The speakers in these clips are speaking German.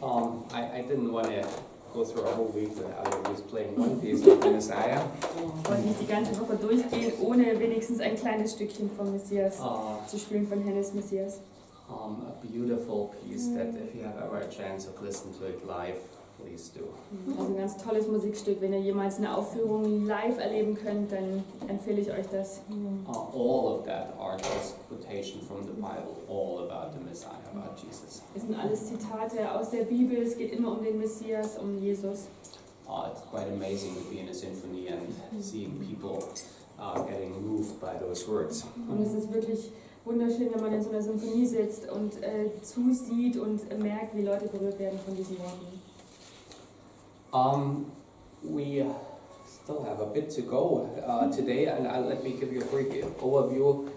I didn't want to go through a whole week without at least playing one piece of the Messiah. Ich wollte nicht die ganze Woche durchgehen, ohne wenigstens ein kleines Stückchen vom Messias zu spielen, von Hennes Messias. A beautiful piece that if you have ever a chance of listening to it live, please do. Also ein ganz tolles Musikstück. Wenn ihr jemals eine Aufführung live erleben könnt, dann empfehle ich euch das. All of that are just quotation from the Bible, all about the Messiah, about Jesus. Es sind alles Zitate aus der Bibel. Es geht immer um den Messias, um Jesus. It's quite amazing to be in a symphony and seeing people getting moved by those words. Und es ist wirklich wunderschön, wenn man in so einer Symphonie sitzt und zusieht und merkt, wie Leute berührt werden von diesen Worten. We still have a bit to go today, and let me give you a brief overview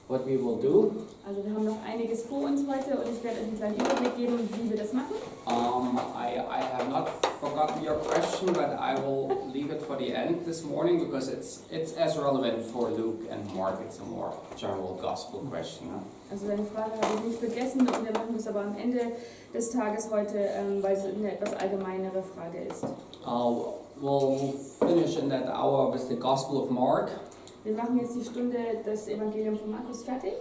what we will do. Also wir haben noch einiges vor uns heute und ich werde euch einen kleinen Überblick geben, wie wir das machen. I have not forgotten your question, but I will leave it for the end this morning because it's as relevant for Luke and Mark. It's a more general gospel question. Also deine Frage habe ich nicht vergessen und wir machen das aber am Ende des Tages heute, weil es eine etwas allgemeinere Frage ist. We'll finish in that hour with the Gospel of Mark. Wir machen jetzt die Stunde das Evangelium von Markus fertig.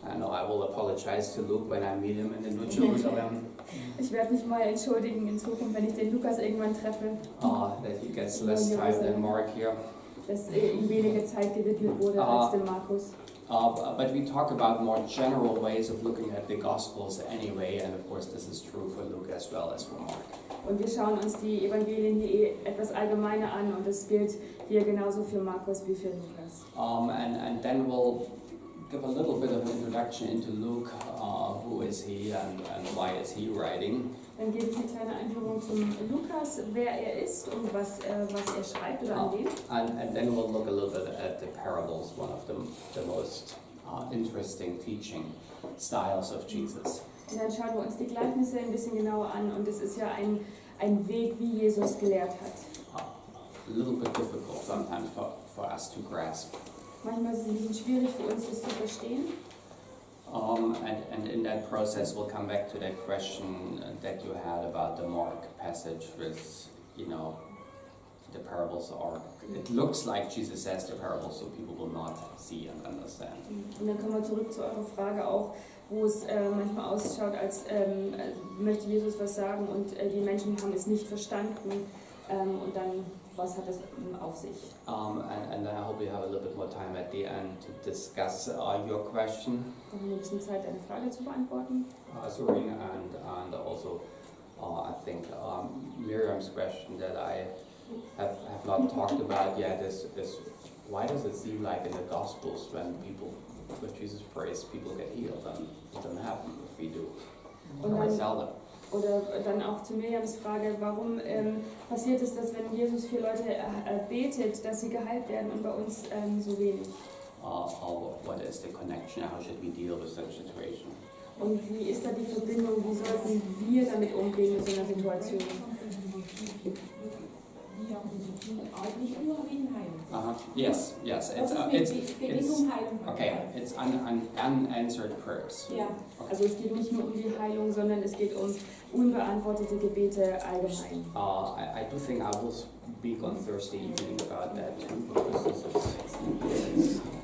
I know I will apologize to Luke when I meet him in the New Jerusalem. Ich werde mich mal entschuldigen in Zukunft, wenn ich den Lukas irgendwann treffe. That he gets less time than Mark here. Dass ihm weniger Zeit gewidmet wurde als dem Markus. But we talk about more general ways of looking at the Gospels anyway, and of course this is true for Luke as well as for Mark. Und wir schauen uns die Evangelien hier etwas allgemeiner an und das gilt hier genauso für Markus wie für Lukas. And then we'll give a little bit of an introduction into Luke, who is he and why is he writing. Dann gebe ich eine kleine Einführung zum Lukas, wer er ist und was er schreibt oder an wen. And then we'll look a little bit at the parables, one of the most interesting teaching styles of Jesus. Und dann schauen wir uns die Gleichnisse ein bisschen genauer an und es ist ja ein Weg, wie Jesus gelehrt hat. A little bit difficult sometimes for us to grasp. Manchmal ist es ein bisschen schwierig für uns, das zu verstehen. And in that process we'll come back to that question that you had about the Mark passage with, the parables are, it looks like Jesus says the parables so people will not see and understand. Und dann kommen wir zurück zu eurer Frage auch, wo es manchmal ausschaut, als möchte Jesus was sagen und die Menschen haben es nicht verstanden und dann, was hat es auf sich? And then I hope we have a little bit more time at the end to discuss your question. Dann haben wir ein bisschen Zeit, eine Frage zu beantworten. Sorry, and also I think Miriam's question that I have not talked about yet is why does it seem like in the Gospels when Jesus prays, people get healed, and it doesn't happen if we do. Very seldom. Oder dann auch zu Miriams Frage, warum passiert es, dass wenn Jesus für Leute betet, dass sie geheilt werden und bei uns so wenig? What is the connection? How should we deal with such a situation? Und wie ist da die Verbindung? Wie sollten wir damit umgehen mit so einer Situation? Yes. It's unanswered prayers. Ja. Also es geht nicht nur um die Heilung, sondern es geht um unbeantwortete Gebete allgemein. I do think I will speak on Thursday evening about that too, because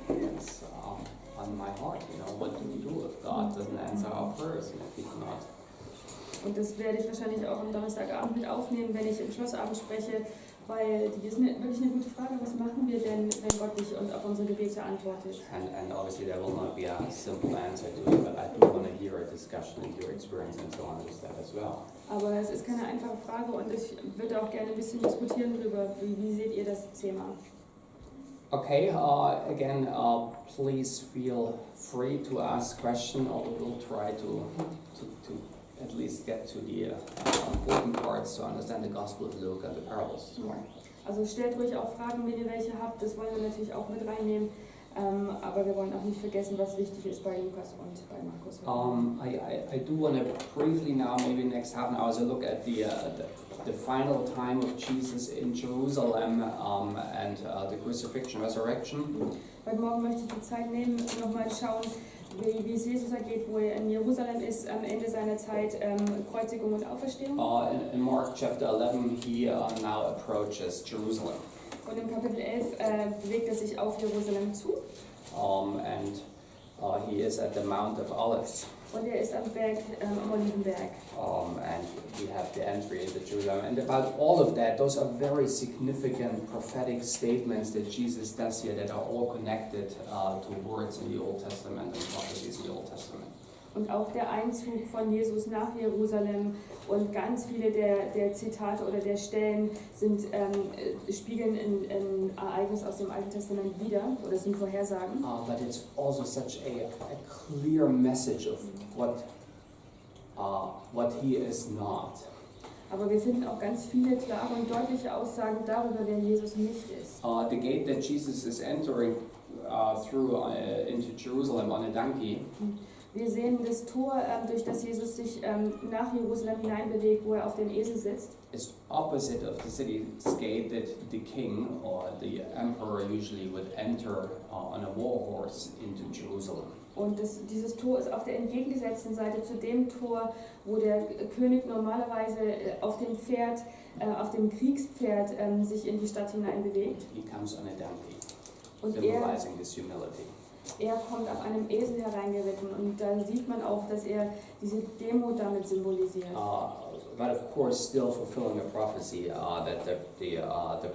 it's on my heart. What do we do if God doesn't answer our prayers and if He's not? Und das werde ich wahrscheinlich auch am Donnerstagabend mit aufnehmen, wenn ich im Schlussabend spreche, weil das ist wirklich eine gute Frage. Was machen wir denn, wenn Gott nicht auf unsere Gebete antwortet? And obviously there will not be a simple answer to it, but I do want to hear a discussion and your experience and so on with that as well. Aber es ist keine einfache Frage und ich würde auch gerne ein bisschen diskutieren darüber. Wie seht ihr das Thema? Okay, again, please feel free to ask questions, although we'll try to at least get to the important parts to understand the Gospel of Luke and the parables this morning. Also stellt ruhig auch Fragen, wenn ihr welche habt, das wollen wir natürlich auch mit reinnehmen, aber wir wollen auch nicht vergessen, was wichtig ist bei Lukas und bei Markus. I do want to briefly now, maybe next half an hour, look at the final time of Jesus in Jerusalem and the crucifixion, resurrection. Heute Morgen möchte ich die Zeit nehmen, nochmal schauen, wie es Jesus ergeht, wo er in Jerusalem ist, am Ende seiner Zeit, Kreuzigung und Auferstehung. In Mark chapter 11, he now approaches Jerusalem. Und im Kapitel 11 bewegt er sich auf Jerusalem zu. He is at the Mount of Olives. Und er ist am Berg, am Olivenberg. And we have the entry into Jerusalem. And about all of that, those are very significant prophetic statements that Jesus does here that are all connected to words in the Old Testament and prophecies in the Old Testament. Und auch der Einzug von Jesus nach Jerusalem und ganz viele der Zitate oder der Stellen spiegeln ein Ereignis aus dem Alten Testament wider oder sind Vorhersagen. But it's also such a clear message of what he is not. Aber wir finden auch ganz viele klare und deutliche Aussagen darüber, wer Jesus nicht ist. The gate that Jesus is entering through into Jerusalem on a donkey. Wir sehen das Tor, durch das Jesus sich nach Jerusalem hineinbewegt, wo er auf dem Esel sitzt. Is opposite of the city's gate that the king or the emperor usually would enter on a war horse into Jerusalem. Und dieses Tor ist auf der entgegengesetzten Seite zu dem Tor, wo der König normalerweise auf dem Pferd, auf dem Kriegspferd sich in die Stadt hineinbewegt. He comes on a donkey, Und symbolizing his humility. Er kommt auf einem Esel hereingeritten und da sieht man auch, dass er diese Demut damit symbolisiert. But of course, still fulfilling a prophecy that the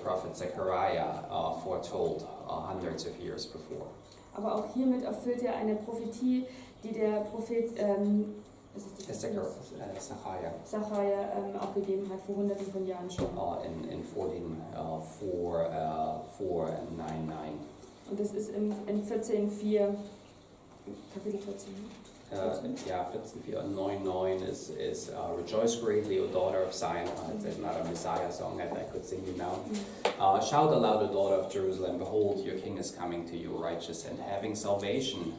prophet Zechariah foretold hundreds of years before. Aber auch hiermit erfüllt er eine Prophetie, die der Prophet Zachariah abgegeben hat vor Hunderten von Jahren schon. In 14:4 and 9:9. Und das ist in 14,4, Kapitel 14. 14:4 and 9:9 is Rejoice greatly, O daughter of Zion. It's another Messiah song that I could sing you now. Shout aloud, O daughter of Jerusalem, behold, your king is coming to you, righteous and having salvation.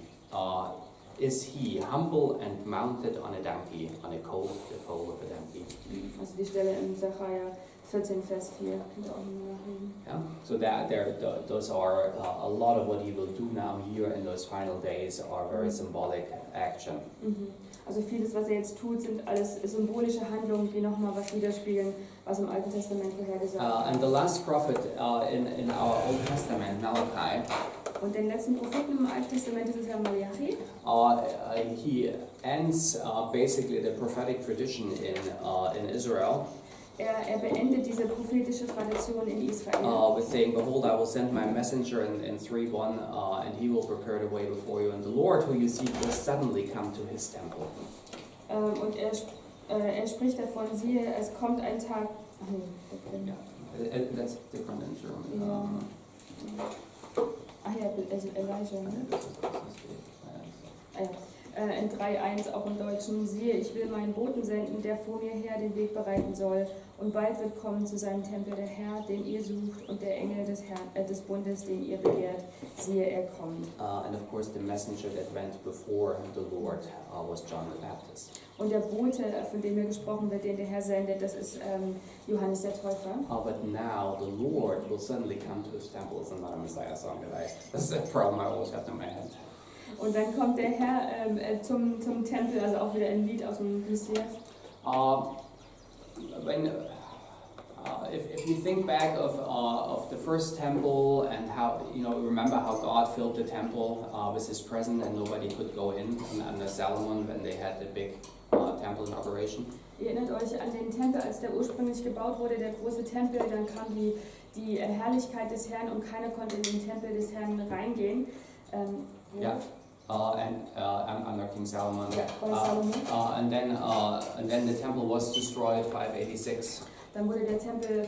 Is he humble and mounted on a donkey, on a colt, the foal of a donkey. Also die Stelle in Zachariah 14, Vers 4, könnt ihr auch mal nachlesen. Yeah, so those are a lot of what he will do now here in those final days are very symbolic action. Also vieles, was er jetzt tut, sind alles symbolische Handlungen, die nochmal was widerspiegeln, was im Alten Testament vorhergesagt wird. And the last prophet in our Old Testament, Malachi. Und den letzten Propheten im Alten Testament ist es Herr Malachi. He ends basically the prophetic tradition in Israel. Er beendet diese prophetische Tradition in Israel. With saying, behold, I will send my messenger in 3:1, and he will prepare the way before you, and the Lord who you seek will suddenly come to his temple. Und er spricht davon, siehe, es kommt ein Tag. Ach nee, That's different in German. Ja. Also Elijah, ne? In 3,1 auch im Deutschen, siehe, ich will meinen Boten senden, der vor mir her den Weg bereiten soll. Und bald wird kommen zu seinem Tempel der Herr, den ihr sucht, und der Engel des Bundes, den ihr begehrt. Siehe, er kommt. And of course the messenger that went before the Lord was John the Baptist. Und der Bote, von dem hier gesprochen wird, den der Herr sendet, das ist Johannes der Täufer. But now the Lord will suddenly come to his temple. It's another Messiah song that's a problem I always have in my head. Und dann kommt der Herr zum Tempel, also auch wieder ein Lied aus dem Messias. If you think back of the first temple and how, remember how God filled the temple with his presence and nobody could go in, and Solomon when they had the big temple in operation. Ihr erinnert euch an den Tempel, als der ursprünglich gebaut wurde, der große Tempel, dann kam die Herrlichkeit des Herrn und keiner konnte in den Tempel des Herrn reingehen. Under King Solomon. Yeah, and then the temple was destroyed 586. Dann wurde der Tempel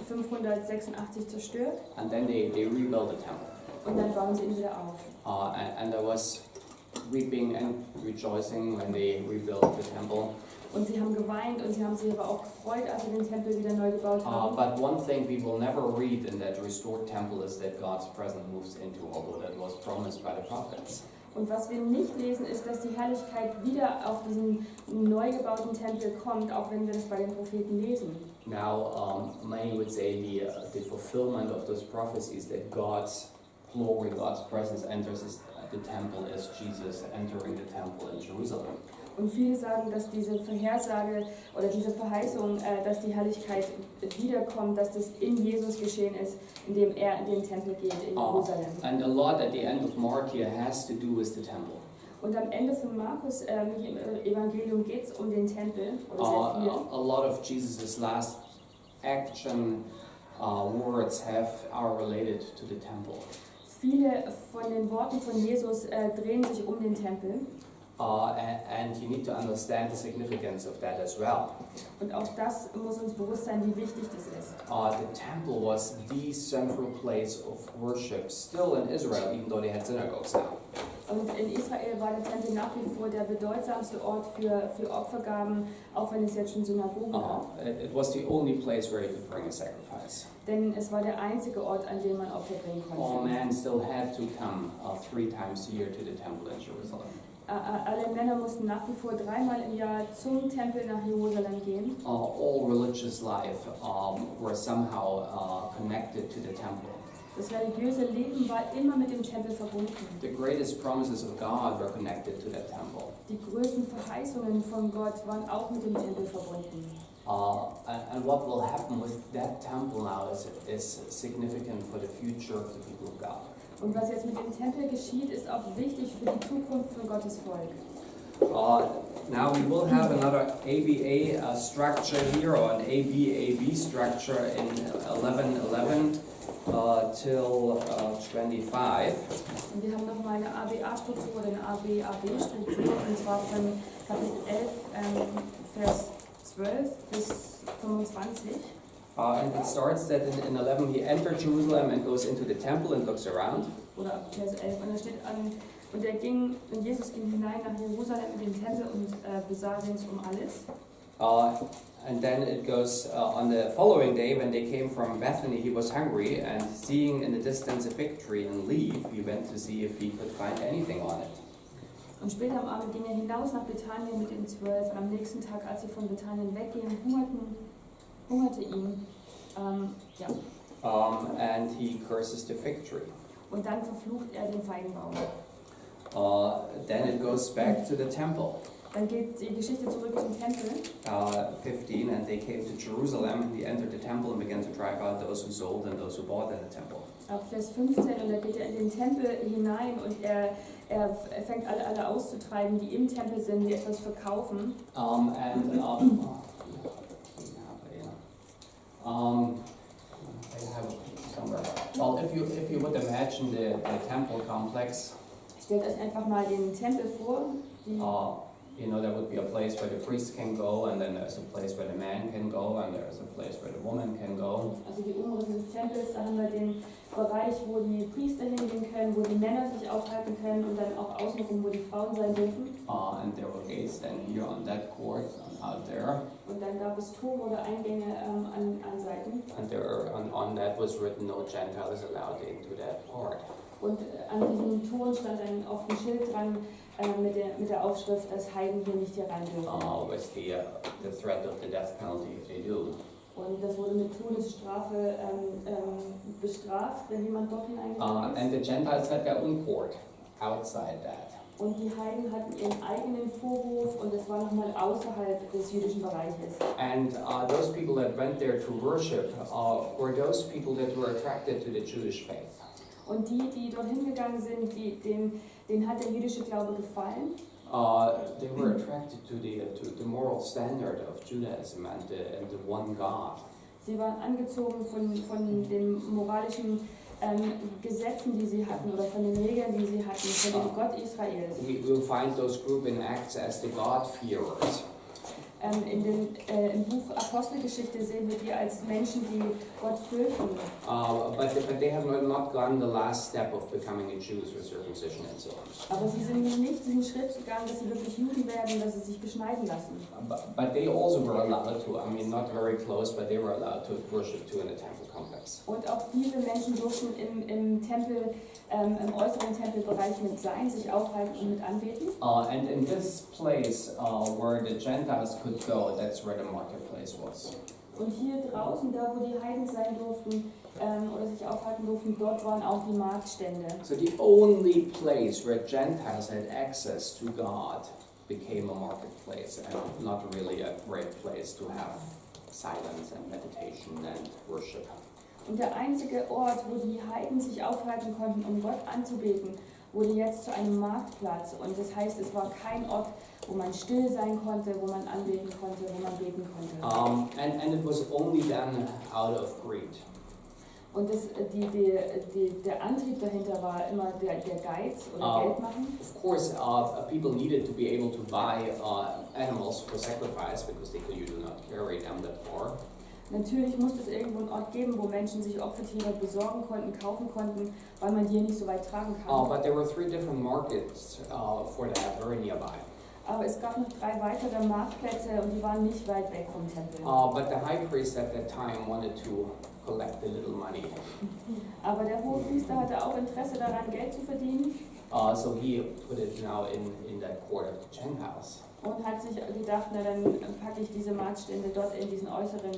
586 zerstört. And then they rebuilt the temple. Und dann bauen sie ihn wieder auf. And there was weeping and rejoicing when they rebuilt the temple. Und sie haben geweint und sie haben sich aber auch gefreut, als sie den Tempel wieder neu gebaut haben. But one thing we will never read in that restored temple is that God's presence moves into, although that was promised by the prophets. Und was wir nicht lesen, ist, dass die Herrlichkeit wieder auf diesen neu gebauten Tempel kommt, auch wenn wir das bei den Propheten lesen. Now, many would say the fulfillment of those prophecies that God's glory, God's presence enters the temple is Jesus entering the temple in Jerusalem. Und viele sagen, dass diese Vorhersage oder diese Verheißung, dass die Herrlichkeit wiederkommt, dass das in Jesus geschehen ist, indem er in den Tempel geht, in Jerusalem. And a lot at the end of Mark here has to do with the temple. Und am Ende von Markus Evangelium geht es um den Tempel, oder sehr viel. A lot of Jesus' last action words are related to the temple. Viele von den Worten von Jesus drehen sich um den Tempel. And you need to understand the significance of that as well. Und auch das muss uns bewusst sein, wie wichtig das ist. The temple was the central place of worship still in Israel, even though they had synagogues now. Und in Israel war der Tempel nach wie vor der bedeutsamste Ort für Opfergaben, auch wenn es jetzt schon Synagogen gab. It was the only place where you could bring a sacrifice. Denn es war der einzige Ort, an dem man Opfer bringen All konnte. men still had to come 3 times a year to the temple in Jerusalem. Alle Männer mussten nach wie vor 3-mal im Jahr zum Tempel nach Jerusalem gehen. All religious life were somehow connected to the temple. Das religiöse Leben war immer mit dem Tempel verbunden. The greatest promises of God were connected to that temple. Die größten Verheißungen von Gott waren auch mit dem Tempel verbunden. And what will happen with that temple now is significant for the future of the people of God. Und was jetzt mit dem Tempel geschieht, ist auch wichtig für die Zukunft von Gottes Volk. Now we will have another ABA structure here, or an ABAB structure in 11:11 till 25. Und wir haben nochmal eine ABA-Struktur oder eine ABAB-Struktur, und zwar von Kapitel 11, Vers 12 bis 25. And it starts that in 11 he entered Jerusalem and goes into the temple and looks around. Oder ab Vers 11. Und da steht und Jesus ging hinein nach Jerusalem in den Tempel und besah ringsum alles. And then it goes on the following day when they came from Bethany, he was hungry, and seeing in the distance a fig tree and leaf, he went to see if he could find anything on it. Und später am Abend ging er hinaus nach Bethanien mit den 12. Und am nächsten Tag, als sie von Bethanien weggingen, hungerte ihn. And he curses the fig tree. Und dann verflucht er den Feigenbaum. Then it goes back to the temple. Dann geht die Geschichte zurück zum Tempel. 15, and they came to Jerusalem, and he entered the temple and began to drive out those who sold and those who bought in the temple. Ab Vers 15, und da geht er in den Tempel hinein und er fängt alle auszutreiben, die im Tempel sind, die etwas verkaufen. I have somewhere. Well, if you would imagine the temple complex, Stellt euch einfach mal den Tempel vor. there would be a place where the priest can go, and then there's a place where the man can go, and there's a place where the woman can go. Also die Umrisse des Tempels, da haben wir den Bereich, wo die Priester hingehen können, wo die Männer sich aufhalten können, und dann auch außenrum, wo die Frauen sein dürfen. And there were gates then here on that court and out there. Und dann gab es Tore oder Eingänge an Seiten. And there on that was written, no Gentile is allowed into that part. Und an diesen Toren stand dann auf dem Schild dran mit der Aufschrift, dass Heiden hier nicht hier rein dürfen. With the threat of the death penalty if they do. Und das wurde mit Todesstrafe bestraft, wenn jemand dort hineingegangen ist. And the Gentiles had their own court outside that. Und die Heiden hatten ihren eigenen Vorhof, und das war nochmal außerhalb des jüdischen Bereiches. And those people that went there to worship were those people that were attracted to the Jewish faith. Und die dorthin gegangen sind, denen hat der jüdische Glaube gefallen. They were attracted to the moral standard of Judaism and the one God. Sie waren angezogen von den moralischen Gesetzen, die sie hatten, oder von den Regeln, die sie hatten, von dem Gott Israels. We will find those group in Acts as the God-fearers. Im Buch Apostelgeschichte sehen wir die als Menschen, die Gott fürchten. But they have not gone the last step of becoming a Jew through circumcision and so on. Aber sie sind nicht diesen Schritt gegangen, dass sie wirklich Juden werden, dass sie sich beschneiden lassen. But they also were allowed to, not very close, but they were allowed to worship too in the temple complex. Und auch diese Menschen durften im Tempel, im äußeren Tempelbereich mit sein, sich aufhalten und mit anbeten. And in this place where the Gentiles could go, that's where the marketplace was. Und hier draußen, da wo die Heiden sein durften oder sich aufhalten durften, dort waren auch die Marktstände. So the only place where Gentiles had access to God became a marketplace, and not really a great place to have silence and meditation and worship. Und der einzige Ort, wo die Heiden sich aufhalten konnten, um Gott anzubeten, wurde jetzt zu einem Marktplatz. Und das heißt, es war kein Ort, wo man still sein konnte, wo man anbeten konnte, wo man beten konnte. And it was only done out of greed. Und der Antrieb dahinter war immer der Geiz oder Geldmachen. Of course, people needed to be able to buy animals for sacrifice because they could usually not carry them that far. Natürlich musste es irgendwo einen Ort geben, wo Menschen sich Opfertiere besorgen konnten, kaufen konnten, weil man die hier nicht so weit tragen kann. But there were 3 different markets for that very nearby. Aber es gab noch 3 weitere Marktplätze und die waren nicht weit weg vom Tempel. But the high priest at that time wanted to collect a little money. Aber der Hohepriester hatte auch Interesse daran, Geld zu verdienen. So he put it now in that court of the Gentiles. Und hat sich gedacht, na dann packe ich diese Marktstände dort in diesen äußeren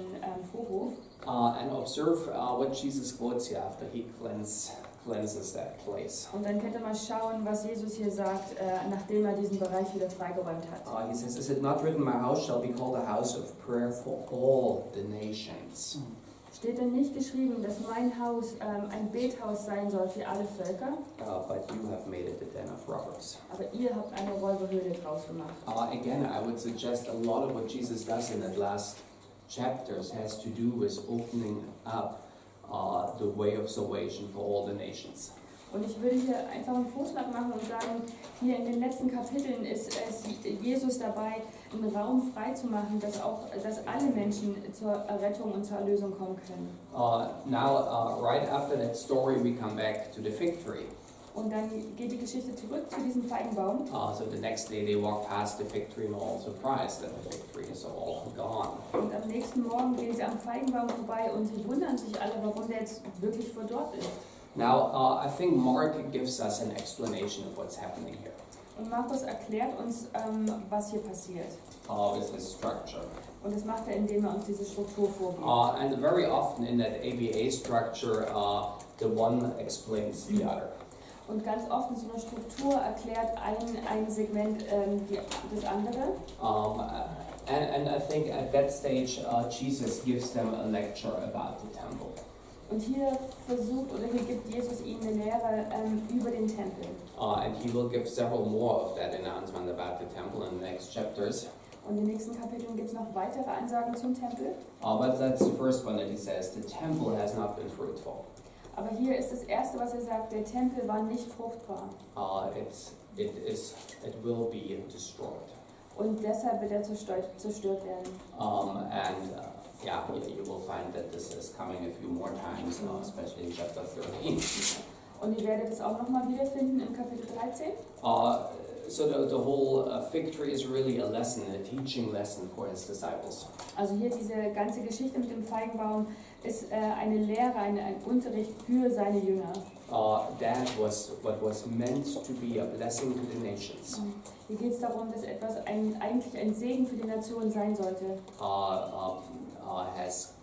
Vorhof. And observe what Jesus quotes here after he cleanses that place. Und dann könnt ihr mal schauen, was Jesus hier sagt, nachdem er diesen Bereich wieder freigeräumt hat. He says, "Is it not written, my house shall be called a house of prayer for all the nations?" Steht denn nicht geschrieben, dass mein Haus ein Bethaus sein soll für alle Völker? But you have made it a den of robbers. Aber ihr habt eine Räuberhöhle draus gemacht. Again, I would suggest a lot of what Jesus does in that last chapters has to do with opening up the way of salvation for all the nations. Und ich würde hier einfach einen Vorschlag machen und sagen, hier in den letzten Kapiteln ist Jesus dabei, einen Raum frei zu machen, dass alle Menschen zur Errettung und zur Erlösung kommen können. Right after that story, we come back to the fig tree. Und dann geht die Geschichte zurück zu diesem Feigenbaum. So the next day they walk past the fig tree and are all surprised that the fig tree is all gone. Und am nächsten Morgen gehen sie am Feigenbaum vorbei und sie wundern sich alle, warum der jetzt wirklich verdorrt ist. Now, I think Mark gives us an explanation of what's happening here. Und Markus erklärt uns, was hier passiert. With this structure. Und das macht er, indem er uns diese Struktur vorgibt. And very often in that ABA structure, the one explains the other. Und ganz oft in so einer Struktur erklärt ein Segment das andere. And I think at that stage, Jesus gives them a lecture about the temple. Und hier gibt Jesus ihnen eine Lehre über den Tempel. And he will give several more of that announcement about the temple in the next chapters. Und in den nächsten Kapiteln gibt es noch weitere Ansagen zum Tempel. But that's the first one that he says, the temple has not been fruitful. Aber hier ist das Erste, was er sagt, der Tempel war nicht fruchtbar. It will be destroyed. Und deshalb wird er zerstört werden. Yeah, you will find that this is coming a few more times, especially in chapter 13. Und ihr werdet es auch nochmal wiederfinden im Kapitel 13. So the whole fig tree is really a lesson, a teaching lesson for his disciples. Also hier diese ganze Geschichte mit dem Feigenbaum ist eine Lehre, ein Unterricht für seine Jünger. That was what was meant to be a blessing to the nations. Hier geht es darum, dass etwas eigentlich ein Segen für die Nation sein sollte. Has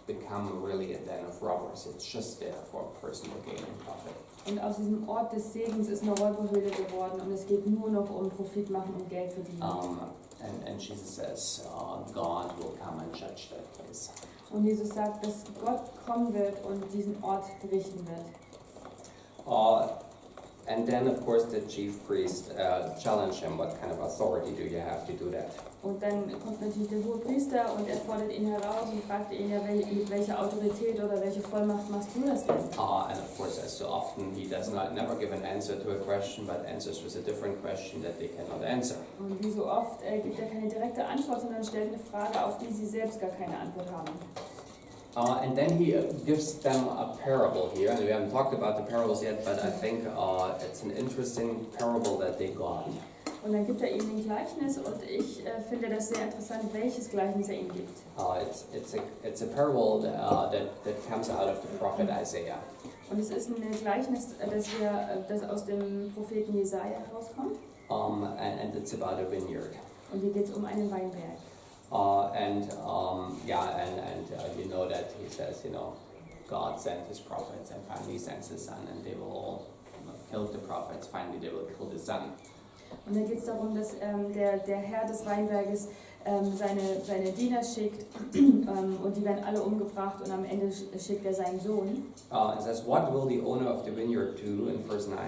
become really a den of robbers. It's just there for personal gain and profit. Und aus diesem Ort des Segens ist eine Räuberhöhle geworden und es geht nur noch um Profit machen und Geld verdienen. And Jesus says, God will come and judge that place. Und Jesus sagt, dass Gott kommen wird und diesen Ort richten wird. And then, of course, the chief priest challenged him, what kind of authority do you have to do that? Und dann kommt natürlich der Hohepriester und er fordert ihn heraus und fragt ihn, ja, mit welcher Autorität oder welche Vollmacht machst du das denn? And of course, as so often, he does never give an answer to a question, but answers with a different question that they cannot answer. Und wie so oft gibt er keine direkte Antwort, sondern stellt eine Frage, auf die sie selbst gar keine Antwort haben. And then he gives them a parable here. And we haven't talked about the parables yet, but I think it's an interesting parable that they got. Und dann gibt er ihnen ein Gleichnis und ich finde das sehr interessant, welches Gleichnis er ihnen gibt. It's a parable that comes out of the prophet Isaiah. Und es ist ein Gleichnis, das aus dem Propheten Jesaja herauskommt. And it's about a vineyard. Und hier geht es um einen Weinberg. You know that he says, God sent his prophets and finally sends his son, and they will all kill the prophets, finally they will kill the son. Und da geht es darum, dass der Herr des Weinberges seine Diener schickt und die werden alle umgebracht und am Ende schickt er seinen Sohn. It says, what will the owner of the vineyard do in verse 9?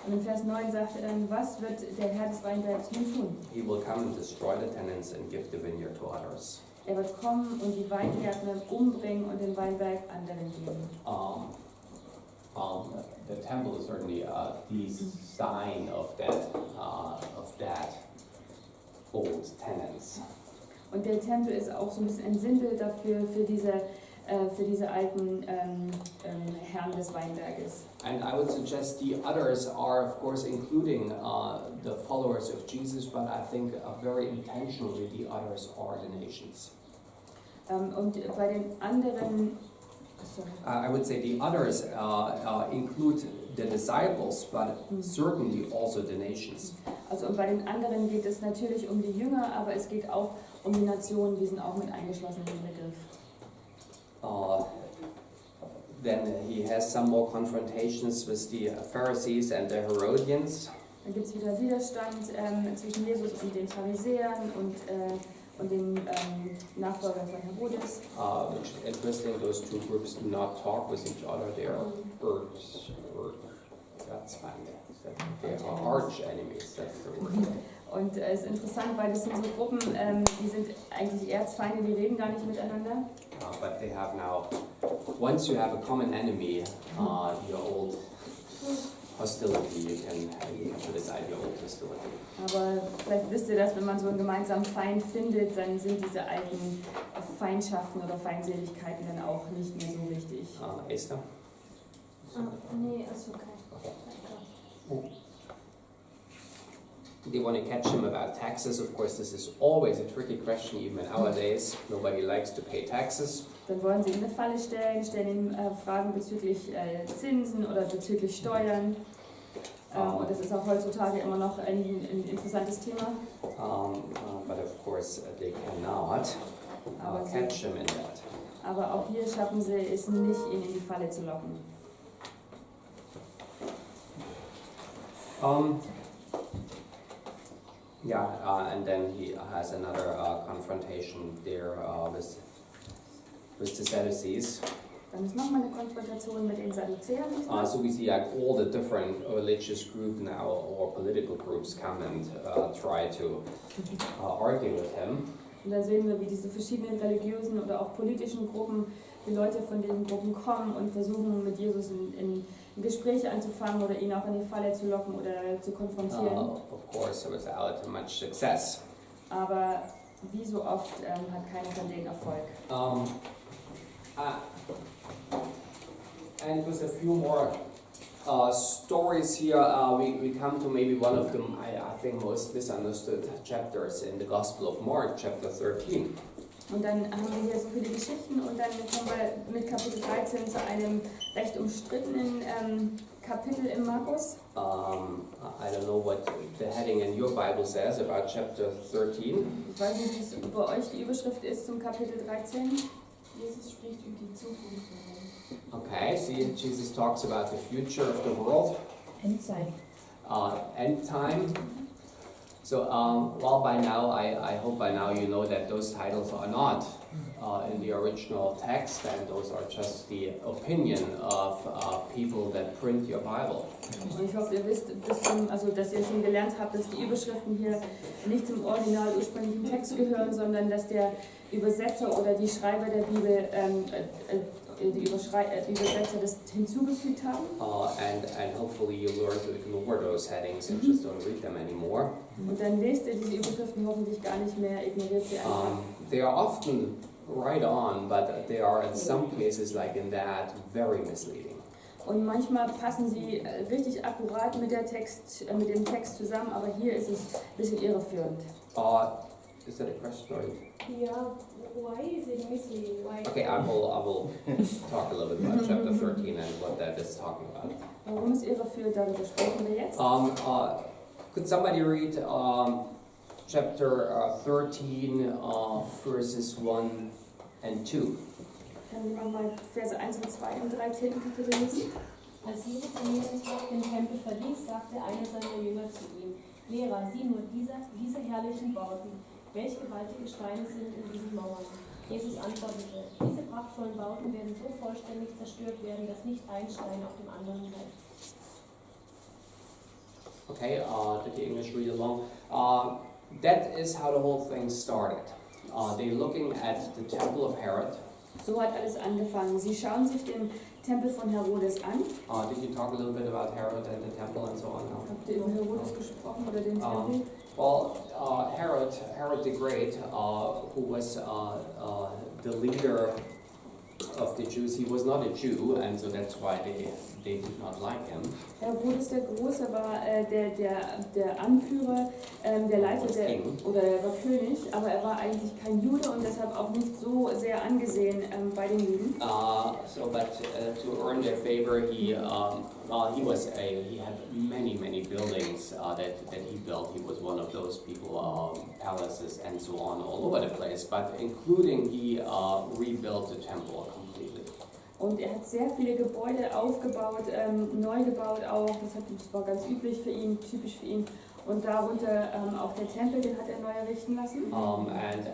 Und in Vers 9 sagt er dann, was wird der Herr des Weinbergs nun tun? He will come and destroy the tenants and give the vineyard to others. Er wird kommen und die Weingärtner umbringen und den Weinberg anderen geben. The temple is certainly the sign of that old tenants. Und der Tempel ist auch so ein bisschen ein Sinnbild dafür, für diese alten Herren des Weinberges. And I would suggest the others are, of course, including the followers of Jesus, but I think very intentionally the others are the nations. Und bei den anderen, I would say the others include the disciples, but certainly also the nations. Also und bei den anderen geht es natürlich um die Jünger, aber es geht auch um die Nationen, die sind auch mit eingeschlossen in den Begriff. Then he has some more confrontations with the Pharisees and the Herodians. Dann gibt es wieder Widerstand zwischen Jesus und den Pharisäern und den Nachfolgern von Herodes. Which is interesting, those two groups do not talk with each other. They are that's fine. They are arch enemies. That's the word. Und es ist interessant, weil das sind so Gruppen, die sind eigentlich Erzfeinde, die reden gar nicht miteinander. But they have now, once you have a common enemy, your old hostility, you can put aside your old hostility. Aber vielleicht wisst ihr, dass wenn man so einen gemeinsamen Feind findet, dann sind diese alten Feindschaften oder Feindseligkeiten dann auch nicht mehr so wichtig. Esther? Nee, ist okay. They want to catch him about taxes. Of course, this is always a tricky question, even in our days. Nobody likes to pay taxes. Dann wollen sie ihm eine Falle stellen ihm Fragen bezüglich Zinsen oder bezüglich Steuern. Und das ist auch heutzutage immer noch ein interessantes Thema. But of course, they cannot catch him in that. Aber auch hier schaffen sie es nicht, ihn in die Falle zu locken. And then he has another confrontation there with the Sadducees. Dann ist nochmal eine Konfrontation mit den Sadduzäern. So we see like all the different religious groups now, or political groups, come and try to argue with him. Und da sehen wir, wie diese verschiedenen religiösen oder auch politischen Gruppen, die Leute von diesen Gruppen kommen und versuchen, mit Jesus in Gespräche anzufangen oder ihn auch in die Falle zu locken oder zu konfrontieren. Of course, without much success. Aber wie so oft hat keiner von denen Erfolg. And with a few more stories here, we come to maybe one of the, I think, most misunderstood chapters in the Gospel of Mark, chapter 13. Und dann haben wir hier so viele Geschichten und dann kommen wir mit Kapitel 13 zu einem recht umstrittenen Kapitel im Markus. I don't know what the heading in your Bible says about chapter 13. Ich weiß nicht, wie es über euch die Überschrift ist zum Kapitel 13. Jesus spricht über die Zukunft der Welt. Okay, see, Jesus talks about the future of the world. Endzeit. End time. So, well, by now, I hope by now you know that those titles are not in the original text, and those are just the opinion of people that print your Bible. Und ich hoffe, ihr wisst, dass ihr schon gelernt habt, dass die Überschriften hier nicht zum original ursprünglichen Text gehören, sondern dass der Übersetzer oder die Schreiber der Bibel die Übersetzer das hinzugefügt haben. And hopefully you learn to ignore those headings and just don't read them anymore. Und dann lest ihr diese Überschriften hoffentlich gar nicht mehr, ignoriert sie einfach. They are often right on, but they are in some cases, like in that, very misleading. Und manchmal passen sie richtig akkurat mit dem Text zusammen, aber hier ist es ein bisschen irreführend. Is that a question? Or? Yeah, why is it misleading? Why? Okay, I will talk a little bit about chapter 13 and what that is talking about. Warum es irreführend, darüber sprechen wir jetzt. Could somebody read chapter 13, verses 1 and 2. Kann jemand mal Verse 1 und 2 im 13. Kapitel lesen? Als Jesus am jenem Tag den Tempel verließ, sagte einer seiner Jünger zu ihm: Lehrer, sieh nur diese herrlichen Bauten. Welch gewaltige Steine sind in diesen Mauern. Jesus antwortete: Diese prachtvollen Bauten werden so vollständig zerstört werden, dass nicht ein Stein auf dem anderen bleibt. Okay, did the English read along? That is how the whole thing started. They're looking at the temple of Herod. So hat alles angefangen. Sie schauen sich den Tempel von Herodes an. Did you talk a little bit about Herod and the temple and so on? No? Habt ihr über Herodes gesprochen oder den Tempel? Well, Herod the Great, who was the leader of the Jews, he was not a Jew, and so that's why they did not like him. Herodes der Große war der Anführer, der Leiter, er war König, aber er war eigentlich kein Jude und deshalb auch nicht so sehr angesehen bei den Juden. To earn their favor, he had many buildings that he built. He was one of those people, palaces and so on all over the place, but including he rebuilt the temple completely. Und er hat sehr viele Gebäude aufgebaut, neu gebaut auch, das war ganz üblich für ihn, typisch für ihn. Und darunter auch der Tempel, den hat er neu errichten lassen. And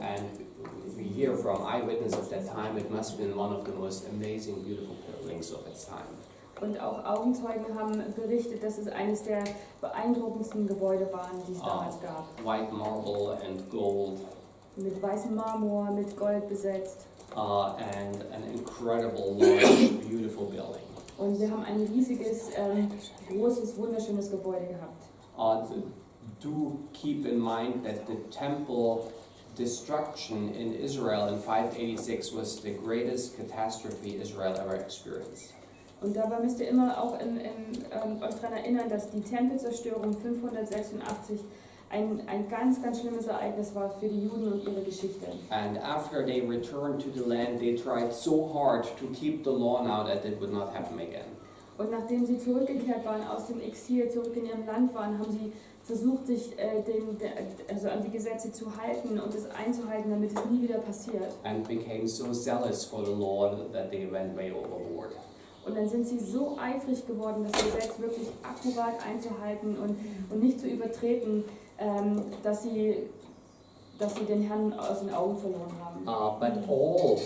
we hear from eyewitnesses of that time, it must have been one of the most amazing, beautiful buildings of its time. Und auch Augenzeugen haben berichtet, dass es eines der beeindruckendsten Gebäude waren, die es damals gab. White marble and gold. Mit weißem Marmor, mit Gold besetzt. And an incredible, large, beautiful building. Und wir haben ein riesiges, großes, wunderschönes Gebäude gehabt. Do keep in mind that the temple destruction in Israel in 586 was the greatest catastrophe Israel ever experienced. Und dabei müsst ihr immer auch euch daran erinnern, dass die Tempelzerstörung 586 ein ganz schlimmes Ereignis war für die Juden und ihre Geschichte. And after they returned to the land, they tried so hard to keep the law now that it would not happen again. Und nachdem sie zurückgekehrt waren aus dem Exil, zurück in ihrem Land waren, haben sie versucht, sich an die Gesetze zu halten und es einzuhalten, damit es nie wieder passiert. And became so zealous for the law that they went way overboard. Und dann sind sie so eifrig geworden, das Gesetz wirklich akkurat einzuhalten und nicht zu übertreten, dass sie den Herrn aus den Augen verloren haben. But all